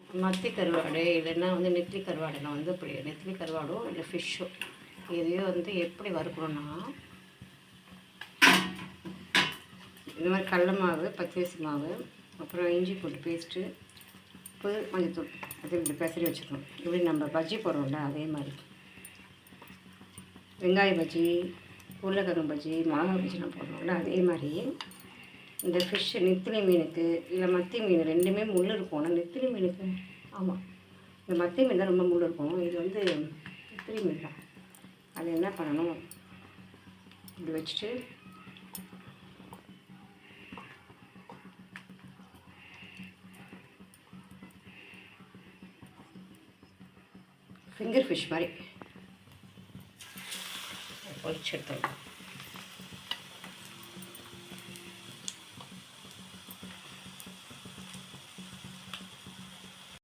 மத்தி கருவாடு இல்லைன்னா வந்து நெத்திலி கருவாடு. நான் வந்து இப்படி நெத்திலி கருவாடும் இல்லை ஃபிஷ்ஷோ இதையோ வந்து எப்படி வறுக்கணும்னா, இந்த மாதிரி கடல மாவு, பச்சரிசி மாவு, அப்புறம் இஞ்சி பூண்டு பேஸ்ட்டு, உப்பு, மஞ்சத்தூள் அது இப்படி பெசரி வச்சுக்கணும். இப்படி நம்ம பஜ்ஜி போடுறோம்ல அதே மாதிரி வெங்காய பஜ்ஜி, உருளைக்கிழங்கு பஜ்ஜி, மிளகா பஜ்ஜிலாம் போடுறோம்ல அதே மாதிரி இந்த ஃபிஷ்ஷு நெத்திலி மீனுக்கு இல்லை மத்தி மீன் ரெண்டுமே முள் இருக்கும். ஆனால் நெத்திலி மீனுக்கு ஆமாம், இந்த மத்தி மீன் தான் ரொம்ப முள் இருக்கும். இது வந்து நெத்திலி மீன் தான். அது என்ன பண்ணணும், இப்படி வச்சுட்டு ஃபிங்கர் ஃபிஷ் மாதிரி பொரிச்சு எடுத்துடலாம்.